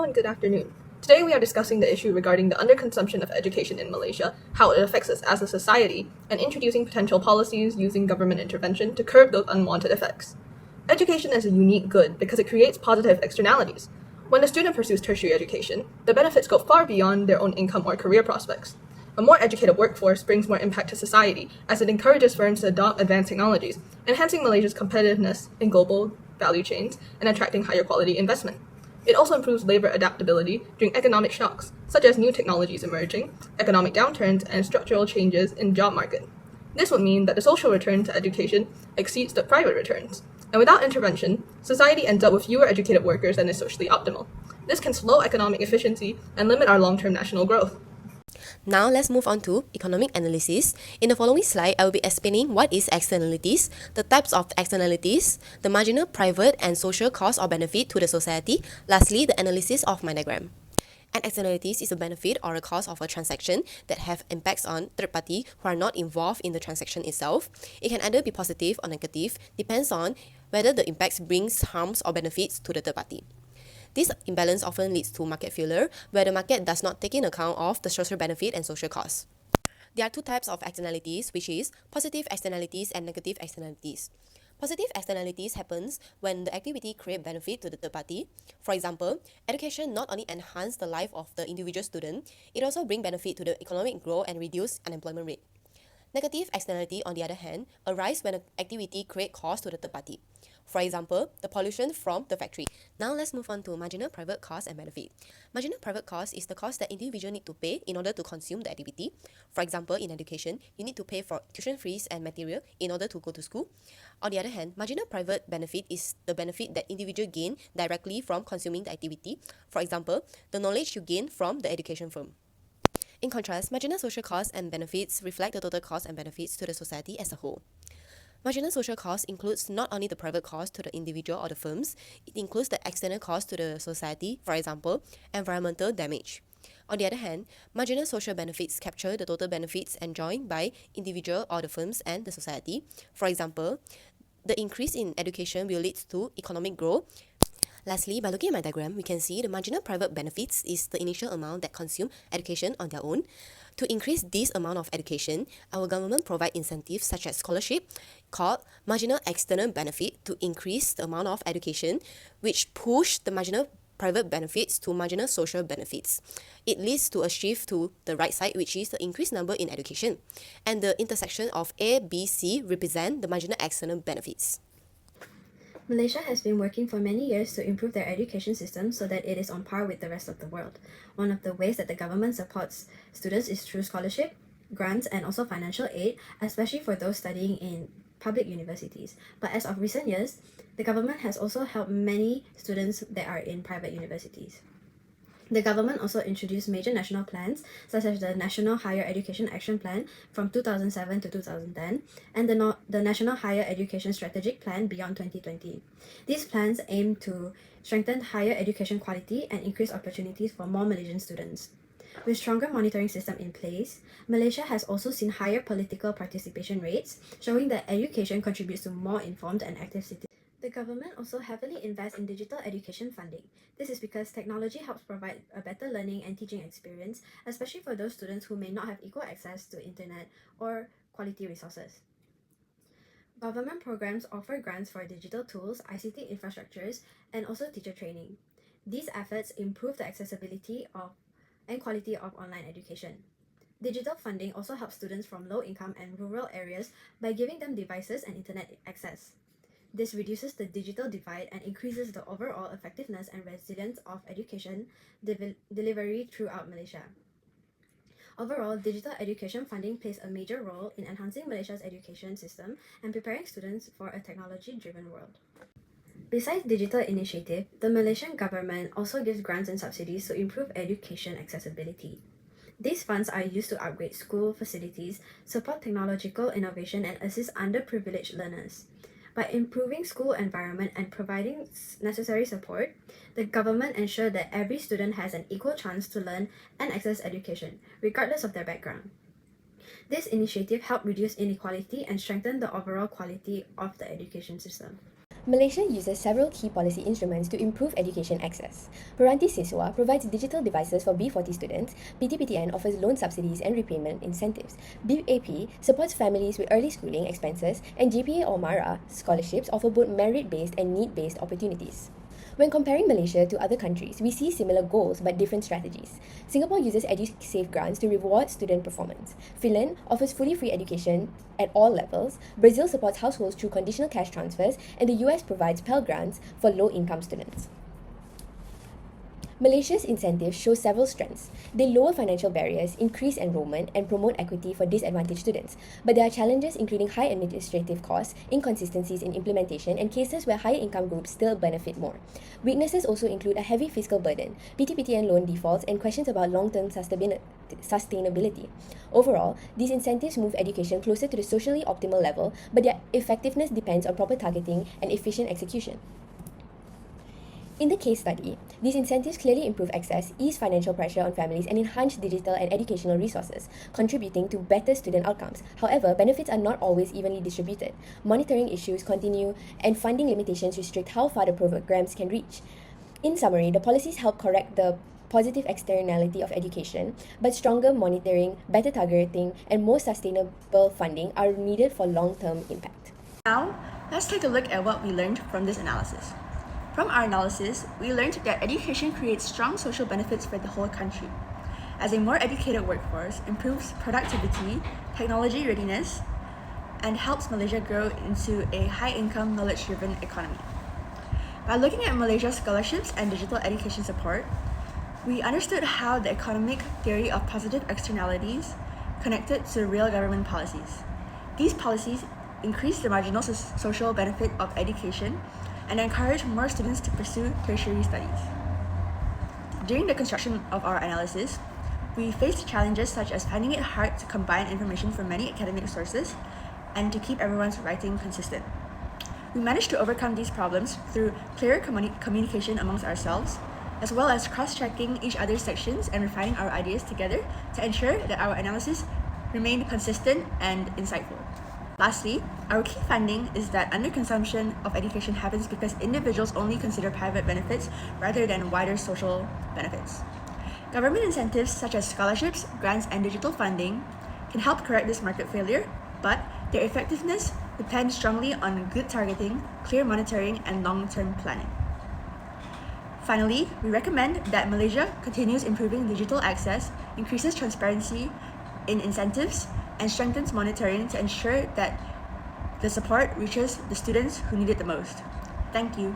and good afternoon. Today we are discussing the issue regarding the underconsumption of education in Malaysia, how it affects us as a society, and introducing potential policies using government intervention to curb those unwanted effects. Education is a unique good because it creates positive externalities. When a student pursues tertiary education, the benefits go far beyond their own income or career prospects. A more educated workforce brings more impact to society as it encourages firms to adopt advanced technologies, enhancing Malaysia's competitiveness in global value chains and attracting higher quality investment. It also improves labor adaptability during economic shocks, such as new technologies emerging, economic downturns, and structural changes in the job market. This would mean that the social return to education exceeds the private returns. And without intervention, society ends up with fewer educated workers than is socially optimal. This can slow economic efficiency and limit our long-term national growth. Now let's move on to economic analysis. In the following slide, I will be explaining what is externalities, the types of externalities, the marginal private and social cost or benefit to the society, lastly, the analysis of my diagram. An externalities is a benefit or a cost of a transaction that have impacts on third party who are not involved in the transaction itself. It can either be positive or negative, depends on whether the impacts brings harms or benefits to the third party. This imbalance often leads to market failure, where the market does not take in account of the social benefit and social costs. There are two types of externalities, which is positive externalities and negative externalities. Positive externalities happens when the activity creates benefit to the third party. For example, education not only enhance the life of the individual student, it also bring benefit to the economic growth and reduce unemployment rate. Negative externality, on the other hand, arise when an activity create cost to the third party. For example, the pollution from the factory. Now let's move on to marginal private cost and benefit. Marginal private cost is the cost that individual need to pay in order to consume the activity. For example, in education, you need to pay for tuition fees and material in order to go to school. On the other hand, marginal private benefit is the benefit that individual gain directly from consuming the activity. For example, the knowledge you gain from the education firm. In contrast, marginal social costs and benefits reflect the total costs and benefits to the society as a whole. Marginal social cost includes not only the private cost to the individual or the firms, it includes the external cost to the society, for example, environmental damage. On the other hand, marginal social benefits capture the total benefits enjoyed by individual or the firms and the society. For example, the increase in education will lead to economic growth. Lastly, by looking at my diagram, we can see the marginal private benefits is the initial amount that consume education on their own. To increase this amount of education, our government provide incentives such as scholarship called marginal external benefit to increase the amount of education, which push the marginal private benefits to marginal social benefits. It leads to a shift to the right side, which is the increased number in education. And the intersection of A, B, C represent the marginal external benefits. Malaysia has been working for many years to improve their education system so that it is on par with the rest of the world. One of the ways that the government supports students is through scholarship, grants, and also financial aid, especially for those studying in public universities. But as of recent years, the government has also helped many students that are in private universities. The government also introduced major national plans, such as the National Higher Education Action Plan from 2007 to 2010, and the National Higher Education Strategic Plan beyond 2020. These plans aim to strengthen higher education quality and increase opportunities for more Malaysian students. With stronger monitoring system in place, Malaysia has also seen higher political participation rates, showing that education contributes to more informed and active citizens. The government also heavily invests in digital education funding. This is because technology helps provide a better learning and teaching experience, especially for those students who may not have equal access to internet or quality resources. Government programs offer grants for digital tools, ICT infrastructures, and also teacher training. These efforts improve the accessibility and quality of online education. Digital funding also helps students from low-income and rural areas by giving them devices and internet access. This reduces the digital divide and increases the overall effectiveness and resilience of education delivery throughout Malaysia. Overall, digital education funding plays a major role in enhancing Malaysia's education system and preparing students for a technology-driven world. Besides digital initiative, the Malaysian government also gives grants and subsidies to improve education accessibility. These funds are used to upgrade school facilities, support technological innovation, and assist underprivileged learners. By improving school environment and providing necessary support, the government ensures that every student has an equal chance to learn and access education, regardless of their background. This initiative helped reduce inequality and strengthen the overall quality of the education system. Malaysia uses several key policy instruments to improve education access. Peranti Siswa provides digital devices for B40 students, PTPTN offers loan subsidies and repayment incentives, BAP supports families with early schooling expenses, and JPA or MARA scholarships offer both merit-based and need-based opportunities. When comparing Malaysia to other countries, we see similar goals but different strategies. Singapore uses EduSave grants to reward student performance. Finland offers fully free education at all levels. Brazil supports households through conditional cash transfers, and the US provides Pell Grants for low-income students. Malaysia's incentives show several strengths. They lower financial barriers, increase enrollment, and promote equity for disadvantaged students. But there are challenges including high administrative costs, inconsistencies in implementation, and cases where higher income groups still benefit more. Weaknesses also include a heavy fiscal burden, PTPTN loan defaults, and questions about long-term sustainability. Overall, these incentives move education closer to the socially optimal level, but their effectiveness depends on proper targeting and efficient execution. In the case study, these incentives clearly improve access, ease financial pressure on families, and enhance digital and educational resources, contributing to better student outcomes. However, benefits are not always evenly distributed. Monitoring issues continue, and funding limitations restrict how far the programs can reach. In summary, the policies help correct the positive externality of education, but stronger monitoring, better targeting, and more sustainable funding are needed for long-term impact. Now, let's take a look at what we learned from this analysis. From our analysis, we learned that education creates strong social benefits for the whole country, as a more educated workforce improves productivity, technology readiness, and helps Malaysia grow into a high-income, knowledge-driven economy. By looking at Malaysia's scholarships and digital education support, we understood how the economic theory of positive externalities connected to real government policies. These policies increase the marginal social benefit of education and encourage more students to pursue tertiary studies. During the construction of our analysis, we faced challenges such as finding it hard to combine information from many academic sources and to keep everyone's writing consistent. We managed to overcome these problems through clearer communication amongst ourselves, as well as cross-checking each other's sections and refining our ideas together to ensure that our analysis remained consistent and insightful. Lastly, our key finding is that underconsumption of education happens because individuals only consider private benefits rather than wider social benefits. Government incentives such as scholarships, grants, and digital funding can help correct this market failure, but their effectiveness depends strongly on good targeting, clear monitoring, and long-term planning. Finally, we recommend that Malaysia continues improving digital access, increases transparency in incentives, and strengthens monitoring to ensure that the support reaches the students who need it the most. Thank you.